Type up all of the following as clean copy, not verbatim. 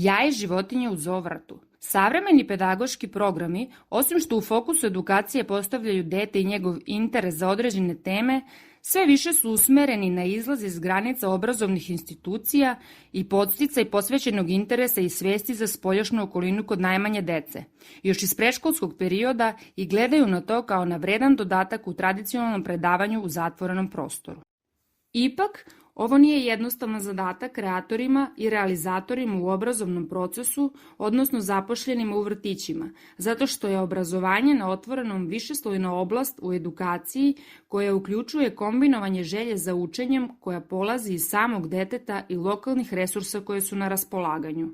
Ja i životinje u zoo vrtu. Savremeni pedagoški programi, osim što u fokusu edukacije postavljaju dete i njegov interes za određene teme, sve više su usmereni na izlaz iz granica obrazovnih institucija i podsticaj posvećenog interesa i svesti za spoljašnju okolinu kod najmanje dece, još iz predškolskog perioda, i gledaju na to kao na vredan dodatak u tradicionalnom predavanju u zatvorenom prostoru. Ipak, ovo nije jednostavan zadatak kreatorima i realizatorima u obrazovnom procesu, odnosno zapošljenima u vrtićima, zato što je obrazovanje na otvorenom višeslojna oblast u edukaciji koja uključuje kombinovanje želje za učenjem koja polazi iz samog deteta i lokalnih resursa koje su na raspolaganju.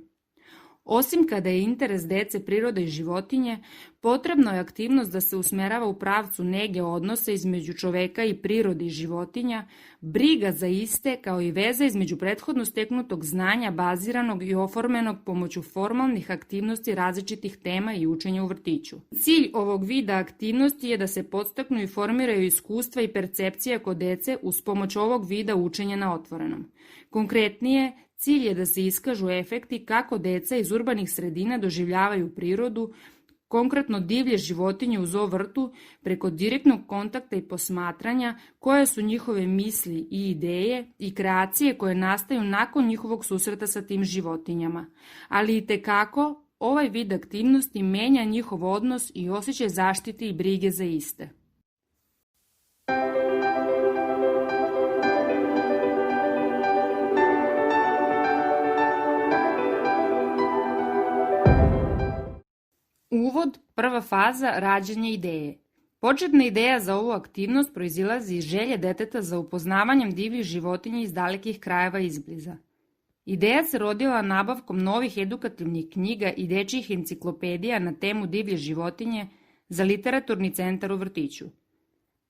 Osim kada je interes dece, prirode i životinje, potrebno je aktivnost da se usmerava u pravcu nege odnosa između čoveka i prirode i životinja, briga za iste kao i veza između prethodno steknutog znanja baziranog i oformenog pomoću formalnih aktivnosti različitih tema i učenja u vrtiću. Cilj ovog vida aktivnosti je da se podstaknu i formiraju iskustva i percepcija kod dece uz pomoć ovog vida učenja na otvorenom. Konkretnije, cilj je da se iskažu efekti kako deca iz urbanih sredina doživljavaju prirodu, konkretno divlje životinje u zoo vrtu, preko direktnog kontakta i posmatranja koje su njihove misli i ideje i kreacije koje nastaju nakon njihovog susreta sa tim životinjama. Ali itekako ovaj vid aktivnosti menja njihov odnos i osjećaj zaštite i brige za iste. Uvod, prva faza, rađanje ideje. Početna ideja za ovu aktivnost proizilazi iz želje deteta za upoznavanjem divljih životinja iz dalekih krajeva izbliza. Ideja se rodila nabavkom novih edukativnih knjiga i dečjih enciklopedija na temu divlje životinje za literaturni centar u vrtiću.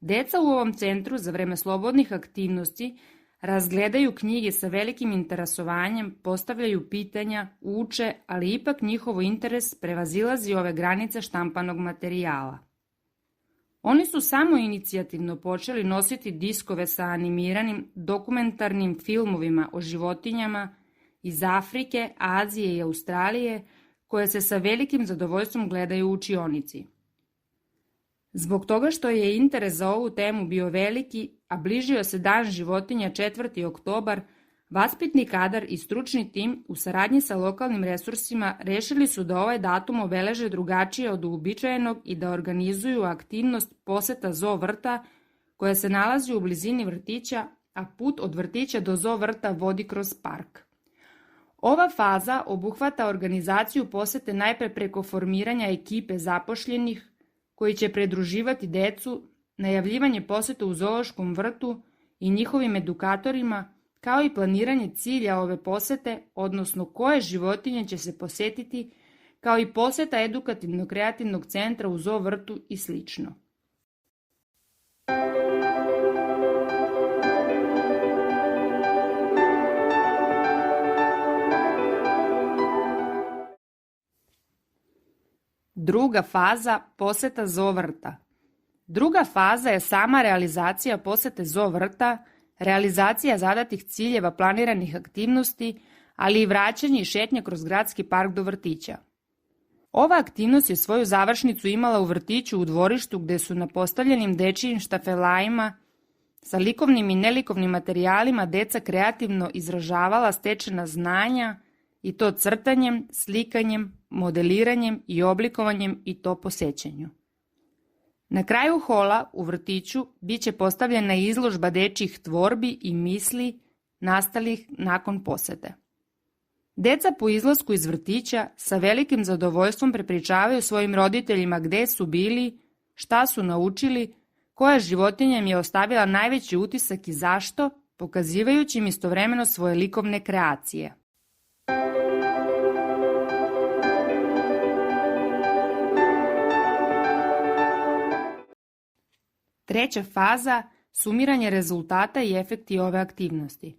Deca u ovom centru za vreme slobodnih aktivnosti razgledaju knjige sa velikim interesovanjem, postavljaju pitanja, uče, ali ipak njihov interes prevazilazi ove granice štampanog materijala. Oni su samo inicijativno počeli nositi diskove sa animiranim dokumentarnim filmovima o životinjama iz Afrike, Azije i Australije, koje se sa velikim zadovoljstvom gledaju u učionici. Zbog toga što je interes za ovu temu bio veliki, a bližio se Dan životinja 4. oktobar, vaspitni kadar i stručni tim u saradnji sa lokalnim resursima rešili su da ovaj datum obeleže drugačije od uobičajenog i da organizuju aktivnost poseta zoo vrta koja se nalazi u blizini vrtića, a put od vrtića do zoo vrta vodi kroz park. Ova faza obuhvata organizaciju posete najpre preko formiranja ekipe zapošljenih koji će predruživati decu, najavljivanje poseta u zoološkom vrtu i njihovim edukatorima, kao i planiranje cilja ove posete, odnosno koje životinje će se posetiti, kao i poseta edukativno-kreativnog centra u zoo vrtu i sl. Druga faza, poseta zoo vrta. Druga faza je sama realizacija posete zoo vrta, realizacija zadatih ciljeva planiranih aktivnosti, ali i vraćanje i šetnja kroz gradski park do vrtića. Ova aktivnost je svoju završnicu imala u vrtiću u dvorištu gde su na postavljenim dečijim štafelajima sa likovnim i nelikovnim materijalima deca kreativno izražavala stečena znanja i to crtanjem, slikanjem, modeliranjem i oblikovanjem i to po sećanju. Na kraju hola u vrtiću biće postavljena izložba dečjih tvorbi i misli nastalih nakon posete. Deca po izlasku iz vrtića sa velikim zadovoljstvom prepričavaju svojim roditeljima gde su bili, šta su naučili, koja životinja im je ostavila najveći utisak i zašto, pokazivajući im istovremeno svoje likovne kreacije. Treća faza, sumiranje rezultata i efekti ove aktivnosti.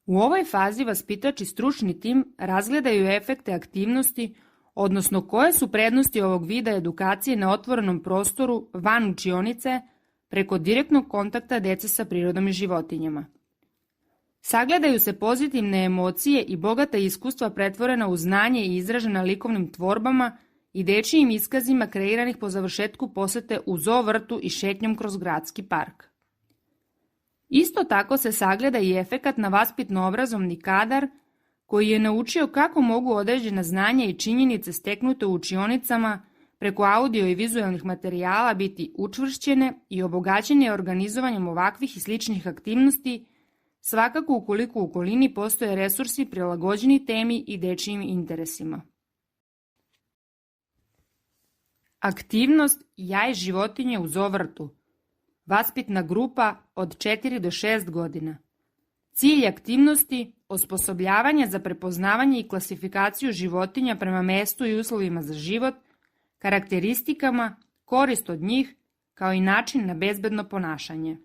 U ovoj fazi vaspitač i stručni tim razgledaju efekte aktivnosti, odnosno koje su prednosti ovog vida edukacije na otvorenom prostoru van učionice preko direktnog kontakta dece sa prirodom i životinjama. Sagledaju se pozitivne emocije i bogata iskustva pretvorena u znanje i izražena likovnim tvorbama i dečijim iskazima kreiranih po završetku posete u zoo vrtu i šetnjom kroz gradski park. Isto tako se sagleda i efekat na vaspitno-obrazovni kadar koji je naučio kako mogu određena znanja i činjenice steknute u učionicama preko audio i vizualnih materijala biti učvršćene i obogaćene organizovanjem ovakvih i sličnih aktivnosti, svakako ukoliko u okolini postoje resursi prilagođeni temi i dečijim interesima. Aktivnost Jaj životinje u zoo vrtu. Vaspitna grupa od 4 do 6 godina. Cilj aktivnosti – osposobljavanje za prepoznavanje i klasifikaciju životinja prema mestu i uslovima za život, karakteristikama, korist od njih, kao i način na bezbedno ponašanje.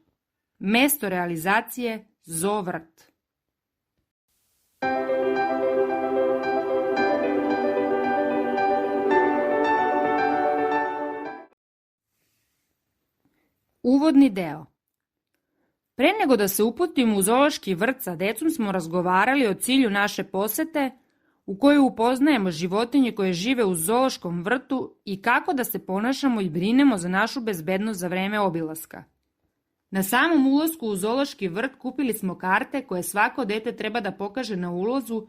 Mesto realizacije – zoo vrt. Uvodni deo. Pre nego da se uputimo u zoološki vrt sa decom smo razgovarali o cilju naše posete u kojoj upoznajemo životinje koje žive u zoološkom vrtu i kako da se ponašamo i brinemo za našu bezbednost za vreme obilaska. Na samom ulasku u zoološki vrt kupili smo karte koje svako dete treba da pokaže na ulazu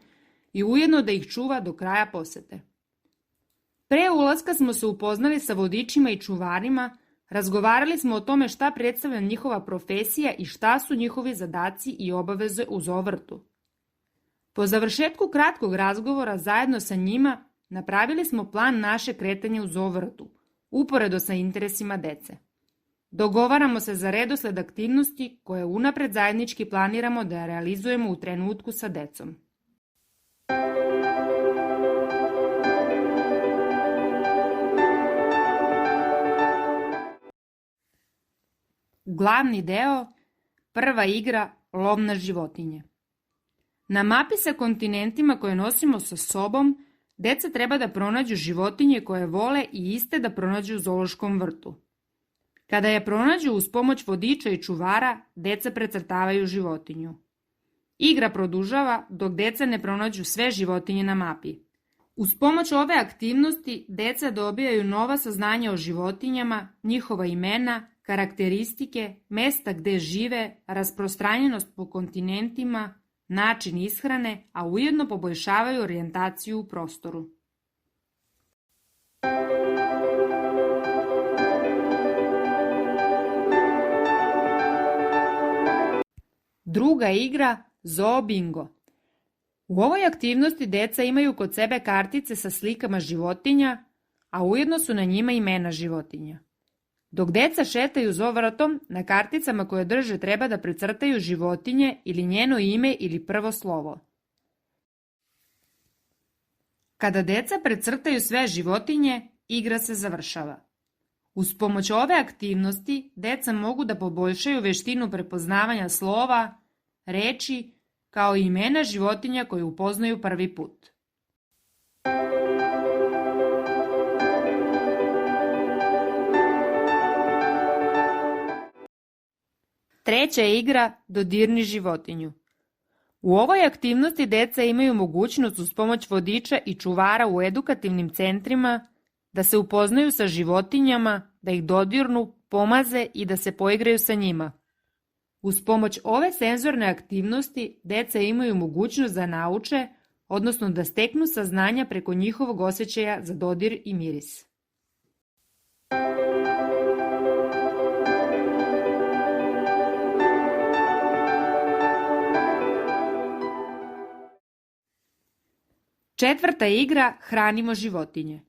i ujedno da ih čuva do kraja posete. Pre ulaska smo se upoznali sa vodičima i čuvarima, razgovarali smo o tome šta predstavlja njihova profesija i šta su njihovi zadaci i obaveze u zoo vrtu. Po završetku kratkog razgovora zajedno sa njima napravili smo plan naše kretanja u zoo vrtu, uporedo sa interesima dece. Dogovaramo se za redosled aktivnosti koje unapred zajednički planiramo da realizujemo u trenutku sa decom. Glavni deo, prva igra, lov na životinje. Na mapi sa kontinentima koje nosimo sa sobom, deca treba da pronađu životinje koje vole i iste da pronađu u zoološkom vrtu. Kada je pronađu uz pomoć vodiča i čuvara, deca precrtavaju životinju. Igra produžava dok deca ne pronađu sve životinje na mapi. Uz pomoć ove aktivnosti, deca dobijaju nova saznanja o životinjama, njihova imena, karakteristike, mesta gde žive, rasprostranjenost po kontinentima, način ishrane, a ujedno poboljšavaju orijentaciju u prostoru. Druga igra, zoo bingo. U ovoj aktivnosti deca imaju kod sebe kartice sa slikama životinja, a ujedno su na njima imena životinja. Dok deca šetaju zoo vrtom, na karticama koje drže treba da precrtaju životinje ili njeno ime ili prvo slovo. Kada deca precrtaju sve životinje, igra se završava. Uz pomoć ove aktivnosti, deca mogu da poboljšaju veštinu prepoznavanja slova, reči, kao i imena životinja koje upoznaju prvi put. Treća igra, dodirni životinju. U ovoj aktivnosti deca imaju mogućnost uz pomoć vodiča i čuvara u edukativnim centrima da se upoznaju sa životinjama, da ih dodirnu, pomaze i da se poigraju sa njima. Uz pomoć ove senzorne aktivnosti deca imaju mogućnost da nauče, odnosno da steknu saznanja preko njihovog osjećaja za dodir i miris. Četvrta igra, hranimo životinje.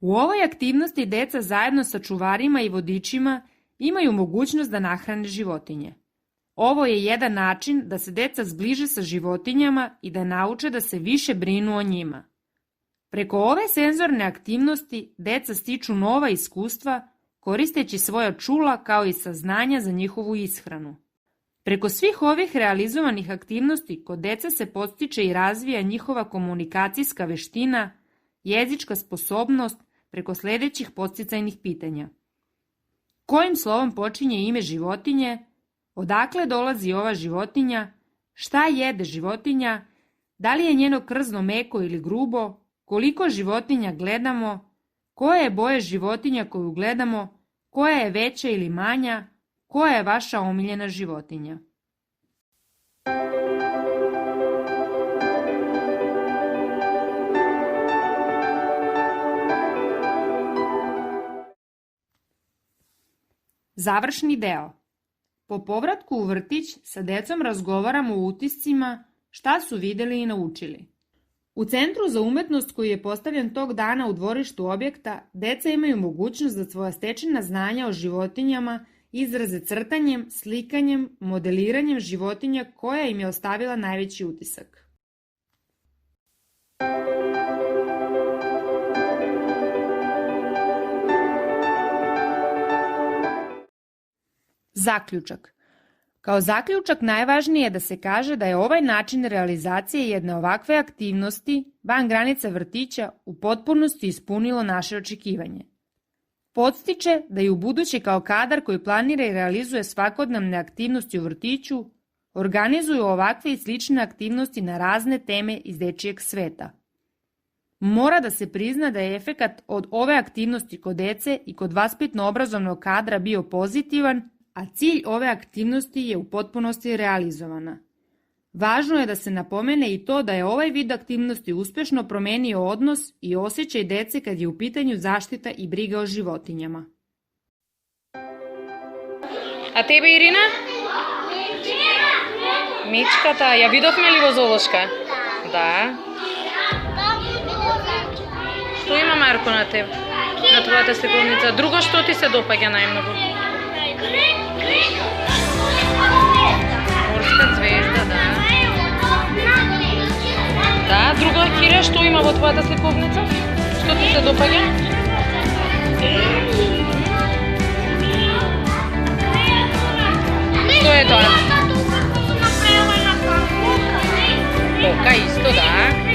U ovoj aktivnosti deca zajedno sa čuvarima i vodičima imaju mogućnost da nahrane životinje. Ovo je jedan način da se deca zbliže sa životinjama i da nauče da se više brinu o njima. Preko ove senzorne aktivnosti deca stiču nova iskustva koristeći svoja čula kao i saznanja za njihovu ishranu. Preko svih ovih realizovanih aktivnosti kod deca se podstiče i razvija njihova komunikacijska veština, jezička sposobnost preko sledećih podsticajnih pitanja. Kojim slovom počinje ime životinje? Odakle dolazi ova životinja? Šta jede životinja? Da li je njeno krzno meko ili grubo? Koliko životinja gledamo? Koje je boje životinja koju gledamo? Koja je veća ili manja? Koja je vaša omiljena životinja? Završni deo. Po povratku u vrtić sa decom razgovaramo o utiscima, šta su videli i naučili. U Centru za umetnost koji je postavljen tog dana u dvorištu objekta, deca imaju mogućnost da svoja stečena znanja o životinjama izraze crtanjem, slikanjem, modeliranjem životinja koja im je ostavila najveći utisak. Zaključak. Kao zaključak najvažnije je da se kaže da je ovaj način realizacije jedne ovakve aktivnosti van granica vrtića u potpunosti ispunilo naše očekivanje. Podstiče da i ubuduće kao kadar koji planira i realizuje svakodnevne aktivnosti u vrtiću, organizuju ovakve i slične aktivnosti na razne teme iz dečijeg sveta. Mora da se prizna da je efekat od ove aktivnosti kod dece i kod vaspitno-obrazovnog kadra bio pozitivan, a cilj ove aktivnosti je u potpunosti realizovana. Važno je da se napomene i to da je ovaj vid aktivnosti uspešno promenio odnos i osjećaj dece kad je u pitanju zaštita i briga o životinjama. A тебе, Ирина? Мечката, ја видовме ли во зоолошка? Да. Што има, Марко, на тебе? На твојата сликовница? Друго што ти се допаѓа најмногу? Морска звезда, да. Да, друго, Кире, што има во твојата сликовница? Што ти се допаѓа? Што е тоа? Кока исто, да.